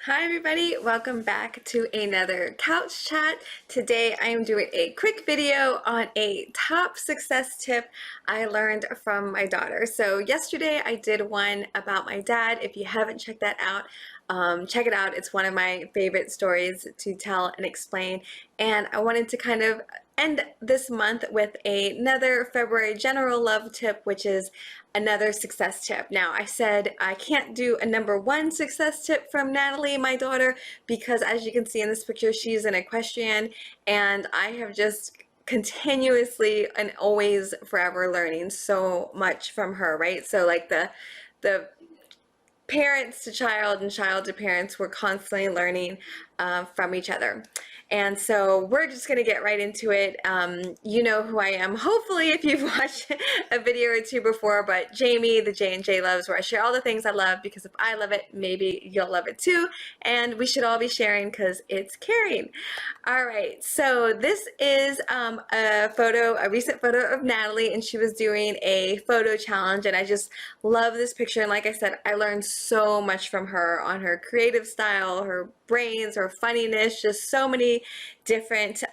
Hi everybody, welcome back to another couch chat. Today I am doing a quick video on a top success tip I learned from my daughter. So yesterday I did one about my dad. If you haven't checked that out, check it out. It's one of my favorite stories to tell and explain. And I wanted to kind of end this month with another February general love tip, which is another success tip. Now, I said I can't do a number one success tip from Natalie, my daughter, because as you can see in this picture, she's an equestrian, and I have just continuously and always forever learning so much from her, right? So like the parents to child and child to parents, we're constantly learning from each other. And so we're just going to get right into it. You know who I am, hopefully, if you've watched a video or two before, but Jaime, the J and J Loves, where I share all the things I love, because if I love it, maybe you'll love it too. And we should all be sharing because it's caring. All right, so this is a recent photo of Natalie, and she was doing a photo challenge, and I just love this picture. And like I said, I learned so much from her on her creative style, her brains, her funniness, just so many different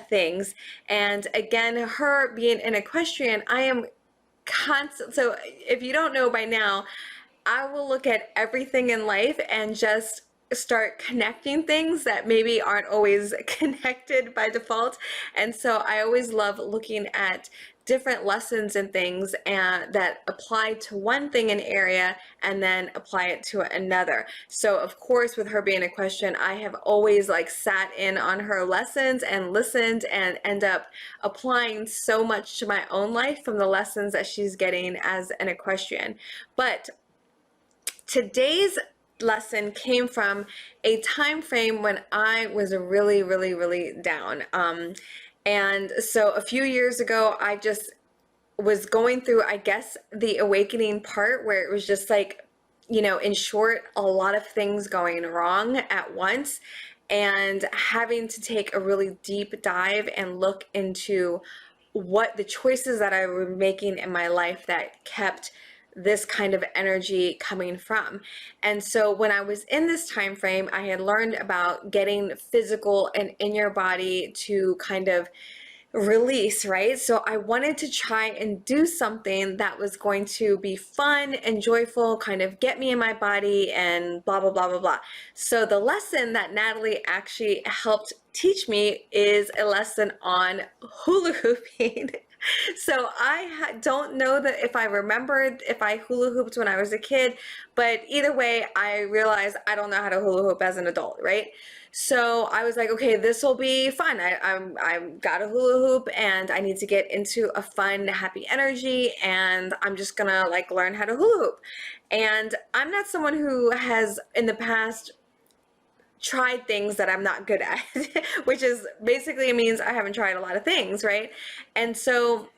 things. And again, her being an equestrian, I am constant. So if you don't know by now, I will look at everything in life and just start connecting things that maybe aren't always connected by default. And so I always love looking at different lessons and things that apply to one thing in area and then apply it to another. So of course, with her being a equestrian, I have always like sat in on her lessons and listened and end up applying so much to my own life from the lessons that she's getting as an equestrian. But today's lesson came from a time frame when I was really down. And so a few years ago, I just was going through, I guess, the awakening part where it was just like, you know, in short, a lot of things going wrong at once, and having to take a really deep dive and look into what the choices that I was making in my life that kept this kind of energy coming from. And so when I was in this time frame, I had learned about getting physical and in your body to kind of release, right? So I wanted to try and do something that was going to be fun and joyful, kind of get me in my body and blah, blah, blah, blah, blah. So the lesson that Natalie actually helped teach me is a lesson on hula hooping. So I don't know that if I remembered if I hula hooped when I was a kid, but either way, I realized I don't know how to hula hoop as an adult, right? So I was like, okay, this will be fun. I've got a hula hoop and I need to get into a fun, happy energy, and I'm just gonna like learn how to hula hoop. And I'm not someone who has in the past tried things that I'm not good at, which is basically means I haven't tried a lot of things, right? And so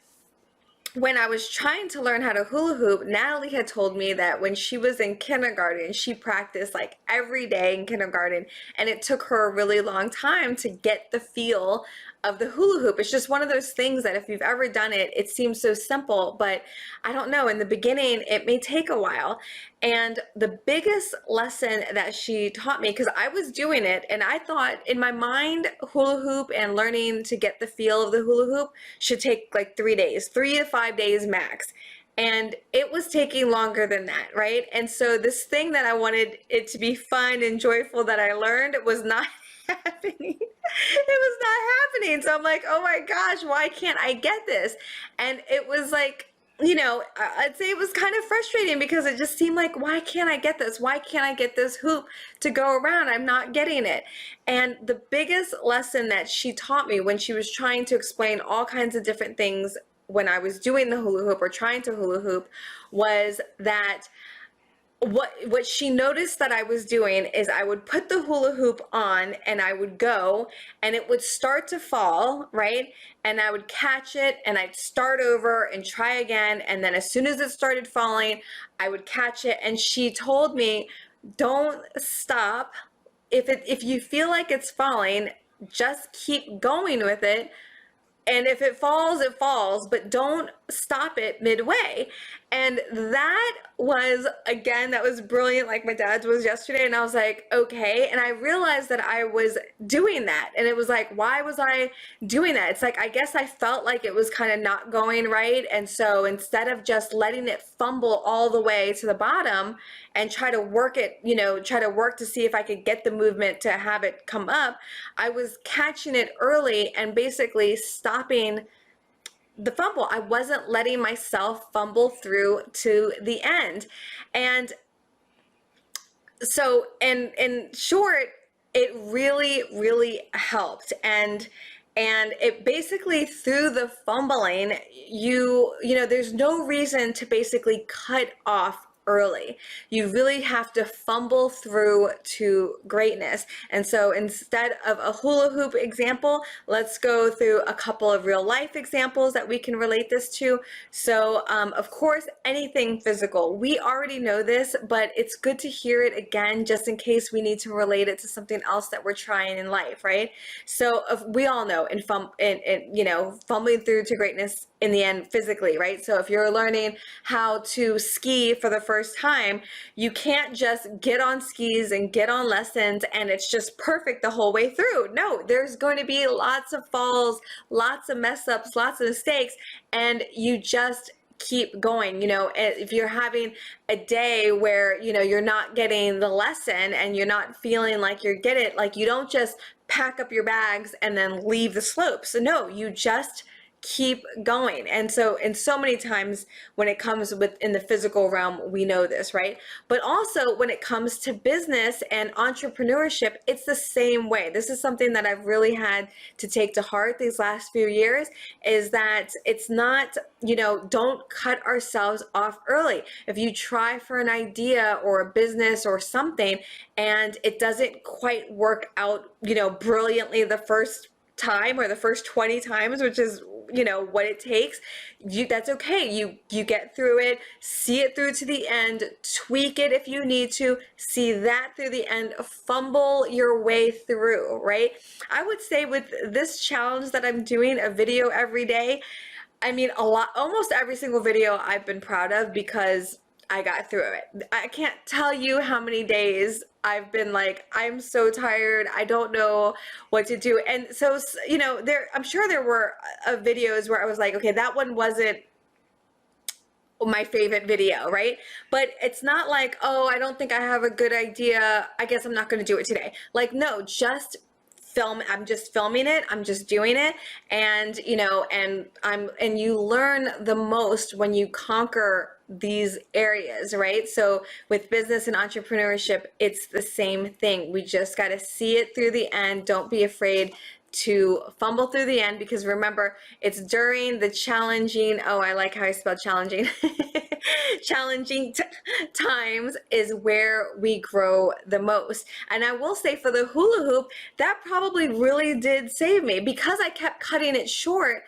when I was trying to learn how to hula hoop, Natalie had told me that when she was in kindergarten, she practiced like every day in kindergarten, and it took her a really long time to get the feel of the hula hoop. It's just one of those things that if you've ever done it, it seems so simple, but I don't know, in the beginning, it may take a while. And the biggest lesson that she taught me, because I was doing it and I thought in my mind, hula hoop and learning to get the feel of the hula hoop should take like 3 days, 3 to 5 days max. And it was taking longer than that, right? And so this thing that I wanted it to be fun and joyful that I learned was not happening. It was not happening. So I'm like, oh my gosh, why can't I get this? And it was like, you know, I'd say it was kind of frustrating because it just seemed like, why can't I get this? Why can't I get this hoop to go around? I'm not getting it. And the biggest lesson that she taught me when she was trying to explain all kinds of different things when I was doing the hula hoop or trying to hula hoop was that what she noticed that I was doing is I would put the hula hoop on and I would go and it would start to fall, right? And I would catch it and I'd start over and try again. And then as soon as it started falling, I would catch it. And she told me, don't stop. If you feel like it's falling, just keep going with it. And if it falls, but don't stop it midway. And that was, again, that was brilliant, like my dad's was yesterday. And I was like, okay. And I realized that I was doing that. And it was like, why was I doing that? It's like, I guess I felt like it was kind of not going right. And so instead of just letting it fumble all the way to the bottom and try to work it, you know, try to work to see if I could get the movement to have it come up, I was catching it early and basically stopping the fumble. I wasn't letting myself fumble through to the end. And so in short, it really, really helped. And it basically, through the fumbling, you know, there's no reason to basically cut off early. You really have to fumble through to greatness. And so instead of a hula hoop example, let's go through a couple of real life examples that we can relate this to. So of course, anything physical. We already know this, but it's good to hear it again just in case we need to relate it to something else that we're trying in life, right? So we all know you know, fumbling through to greatness in the end physically, right? So if you're learning how to ski for the first time, you can't just get on skis and get on lessons and it's just perfect the whole way through. No, there's going to be lots of falls, lots of mess ups, lots of mistakes, and you just keep going. You know, if you're having a day where, you know, you're not getting the lesson and you're not feeling like you're getting it, like you don't just pack up your bags and then leave the slope. So no, you just keep going. And so many times when it comes within the physical realm, we know this, right? But also when it comes to business and entrepreneurship, it's the same way. This is something that I've really had to take to heart these last few years, is that it's not, you know, don't cut ourselves off early. If you try for an idea or a business or something and it doesn't quite work out, you know, brilliantly the first time or the first 20 times, which is, you know, what it takes, that's okay. You get through it, see it through to the end, tweak it if you need to, see that through the end, fumble your way through, right? I would say with this challenge that I'm doing, a video every day, I mean, almost every single video I've been proud of because I got through it. I can't tell you how many days I've been like, I'm so tired, I don't know what to do. And so, you know, I'm sure there were videos where I was like, okay, that one wasn't my favorite video, right? But it's not like, oh, I don't think I have a good idea, I guess I'm not going to do it today. Like, no, just film. I'm just filming it, I'm just doing it. And you know, and you learn the most when you conquer these areas, right? So with business and entrepreneurship, it's the same thing. We just got to see it through the end. Don't be afraid to fumble through the end, because remember, it's during the challenging, oh, I like how I spelled challenging, challenging times is where we grow the most. And I will say for the hula hoop, that probably really did save me, because I kept cutting it short.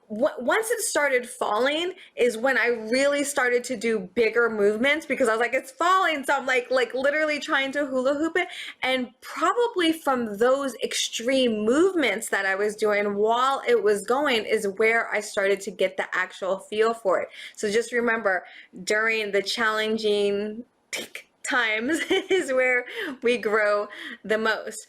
Once it started falling is when I really started to do bigger movements, because I was like, it's falling. So I'm like literally trying to hula hoop it. And probably from those extreme movements that I was doing while it was going is where I started to get the actual feel for it. So just remember, during the challenging times is where we grow the most.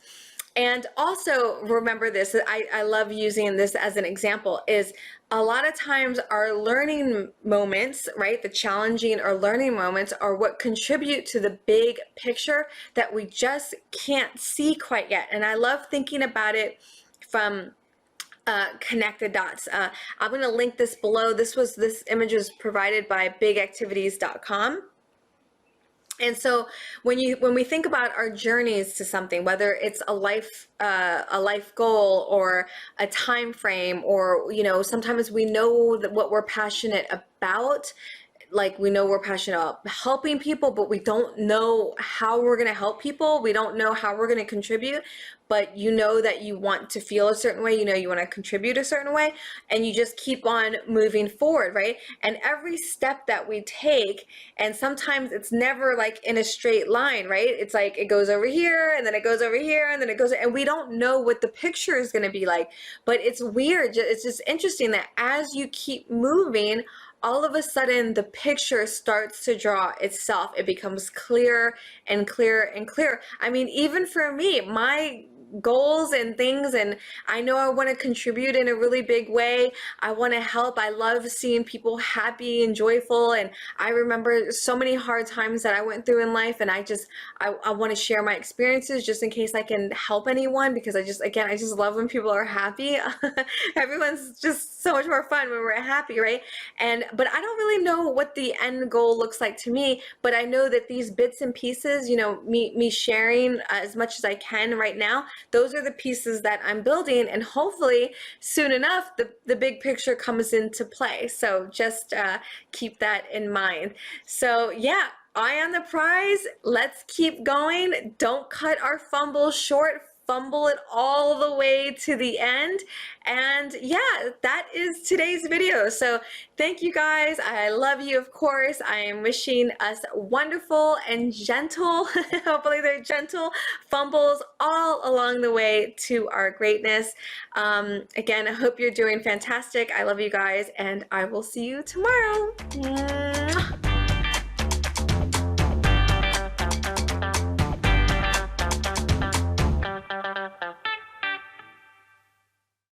And also remember this, I love using this as an example, is a lot of times our learning moments, right, the challenging or learning moments are what contribute to the big picture that we just can't see quite yet. And I love thinking about it from connect the dots. I'm going to link this below. This image was provided by bigactivities.com. And so when we think about our journeys to something, whether it's a life goal or a time frame, or, you know, sometimes we know that what we're passionate about, like we know we're passionate about helping people, but we don't know how we're going to help people. We don't know how we're going to contribute, but you know that you want to feel a certain way, you know you want to contribute a certain way, and you just keep on moving forward, right? And every step that we take, and sometimes it's never like in a straight line, right? It's like it goes over here, and then it goes over here, and then it goes, and we don't know what the picture is going to be like. But it's weird, it's just interesting that as you keep moving, all of a sudden the picture starts to draw itself. It becomes clearer and clearer and clearer. I mean, even for me, my goals and things, and I know I want to contribute in a really big way. I want to help. I love seeing people happy and joyful, and I remember so many hard times that I went through in life, and I want to share my experiences just in case I can help anyone, because I just love when people are happy. Everyone's just so much more fun when we're happy, right? But I don't really know what the end goal looks like to me, but I know that these bits and pieces, you know, me sharing as much as I can right now, those are the pieces that I'm building, and hopefully soon enough the big picture comes into play. So just keep that in mind. So yeah, eye on the prize. Let's keep going. Don't cut our fumble short. Fumble it all the way to the end. And yeah, that is today's video. So thank you guys. I love you, of course. I am wishing us wonderful and gentle, hopefully they're gentle, fumbles all along the way to our greatness. Again, I hope you're doing fantastic. I love you guys, and I will see you tomorrow.